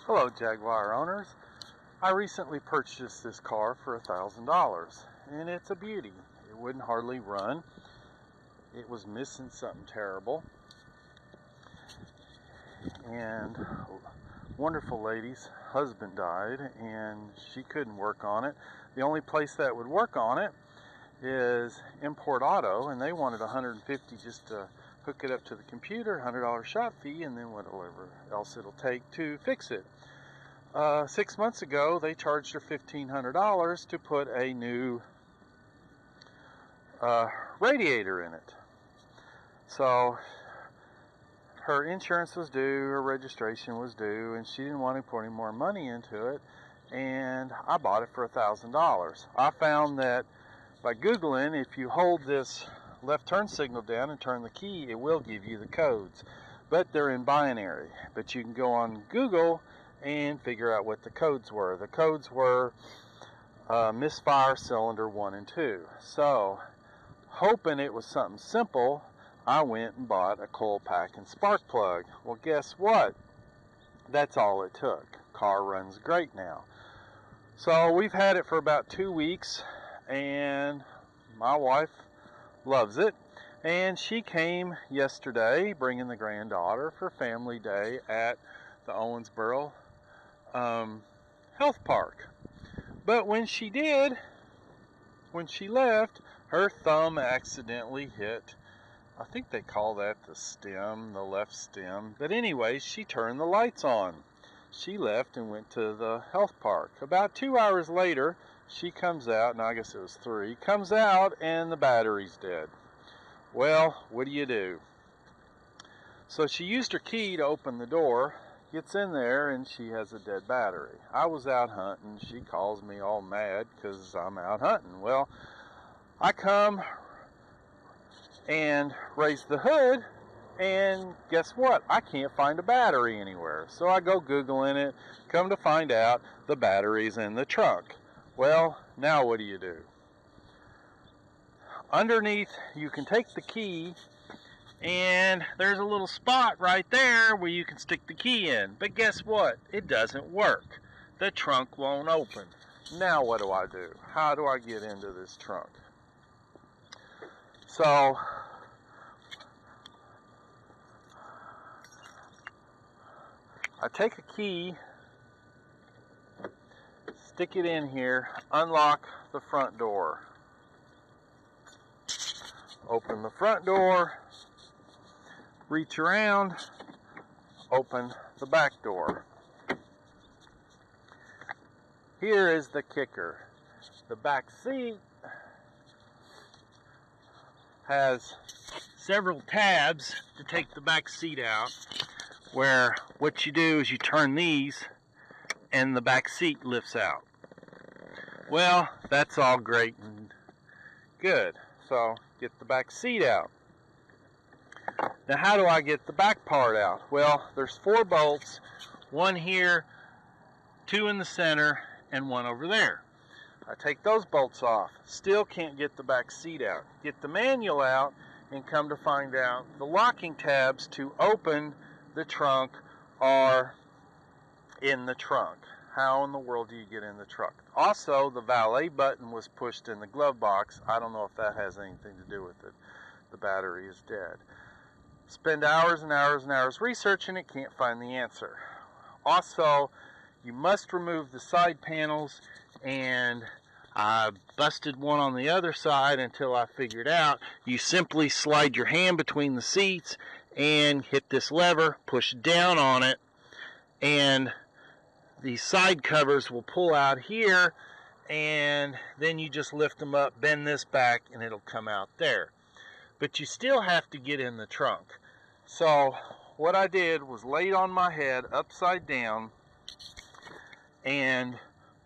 Hello Jaguar owners. I recently purchased this car for $1,000 and it's a beauty. It wouldn't hardly run. It was missing something terrible. And wonderful lady's husband died and she couldn't work on it. The only place that would work on it is Import Auto, and they wanted $150 just to hook it up to the computer, $100 shop fee, and then whatever else it'll take to fix it. 6 months ago, they charged her $1,500 to put a new radiator in it. So her insurance was due, her registration was due, and she didn't want to put any more money into it, and I bought it for $1,000. I found that by Googling, if you hold this left turn signal down and turn the key, it will give you the codes, but they're in binary. But you can go on Google and figure out what the codes were. The codes were misfire cylinder 1 and 2. So, hoping it was something simple, I went and bought a coil pack and spark plug. Well, guess what? That's all it took. Car runs great now. So we've had it for about 2 weeks, and my wife loves it. And she came yesterday bringing the granddaughter for family day at the Owensboro Health Park. But when she left, her thumb accidentally hit, I think they call that the stem, the left stem. But anyways, she turned the lights on. She left and went to the health park. About 2 hours later, she comes out, and I guess it was 3, comes out and the battery's dead. Well, what do? So she used her key to open the door, gets in there, and she has a dead battery. I was out hunting. She calls me all mad because I'm out hunting. Well, I come and raise the hood, and guess what? I can't find a battery anywhere. So I go Googling it, come to find out the battery's in the trunk. Well, now what do? Underneath, you can take the key, and there's a little spot right there where you can stick the key in. But guess what? It doesn't work. The trunk won't open. Now what do? How do I get into this trunk? So I take a key, stick it in here, unlock the front door. Open the front door, reach around, open the back door. Here is the kicker. The back seat has several tabs to take the back seat out, where what you do is you turn these and the back seat lifts out. Well, that's all great and good. So get the back seat out. Now how do I get the back part out? Well, there's 4 bolts, 1 here, 2 in the center, and 1 over there. I take those bolts off. Still can't get the back seat out. Get the manual out, and come to find out the locking tabs to open the trunk are in the trunk. How in the world do you get in the trunk? Also, the valet button was pushed in the glove box. I don't know if that has anything to do with it. The battery is dead. Spend hours and hours and hours researching it, can't find the answer. Also, you must remove the side panels, and I busted one on the other side until I figured out you simply slide your hand between the seats and hit this lever, push down on it, and the side covers will pull out here, and then you just lift them up, bend this back, and it'll come out there. But you still have to get in the trunk. So what I did was laid on my head upside down and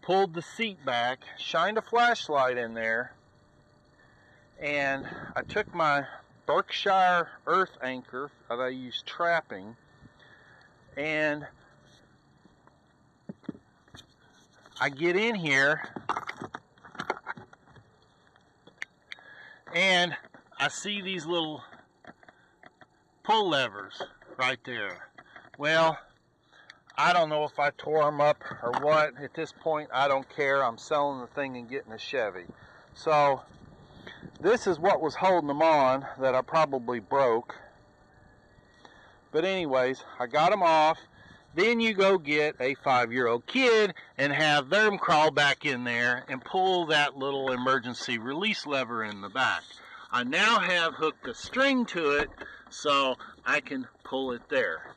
pulled the seat back, shined a flashlight in there, and I took my Berkshire earth anchor that I use trapping, and I get in here and I see these little pull levers right there. Well, I don't know if I tore them up or what. At this point, I don't care. I'm selling the thing and getting a Chevy. So this is what was holding them on that I probably broke. But anyways, I got them off. Then you go get a 5-year-old kid and have them crawl back in there and pull that little emergency release lever in the back. I now have hooked a string to it so I can pull it there.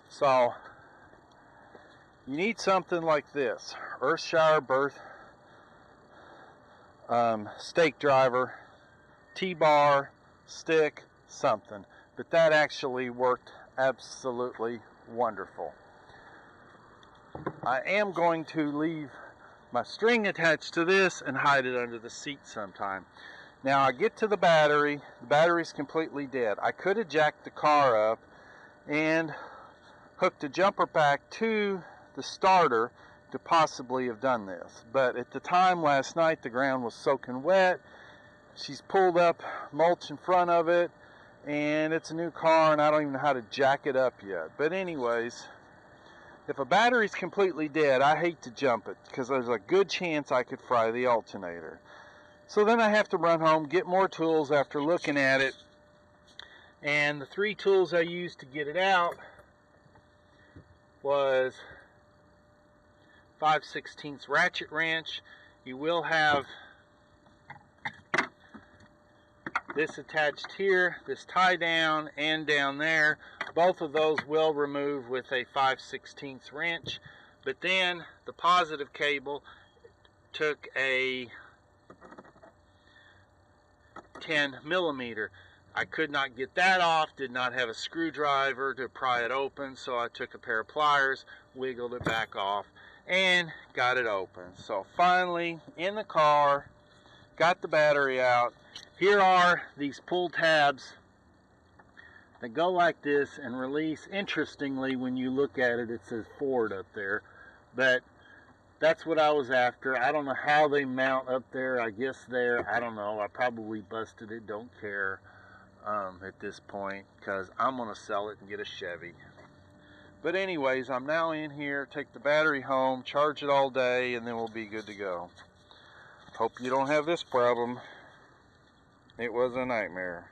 So you need something like this: earth shower berth, stake driver, T-bar, stick, something. But that actually worked absolutely wonderful. I am going to leave my string attached to this and hide it under the seat sometime. Now I get to the battery's completely dead. I could have jacked the car up and hooked a jumper pack to the starter to possibly have done this. But at the time last night, the ground was soaking wet. She's pulled up mulch in front of it, and it's a new car, and I don't even know how to jack it up yet. But anyways, if a battery's completely dead, I hate to jump it because there's a good chance I could fry the alternator. So then I have to run home, get more tools after looking at it. And the 3 tools I used to get it out was 5/16 ratchet wrench. You will have this attached here, this tie down, and down there. Both of those will remove with a 5/16 wrench. But then the positive cable took a 10mm. I could not get that off, did not have a screwdriver to pry it open, so I took a pair of pliers, wiggled it back off, and got it open. So finally, in the car, got the battery out. Here are these pull tabs that go like this and release. Interestingly, when you look at it, it says Ford up there, but that's what I was after. I don't know how they mount up there. I guess there, I don't know. I probably busted it, don't care at this point, because I'm going to sell it and get a Chevy. But anyways, I'm now in here, take the battery home, charge it all day, and then we'll be good to go. Hope you don't have this problem. It was a nightmare.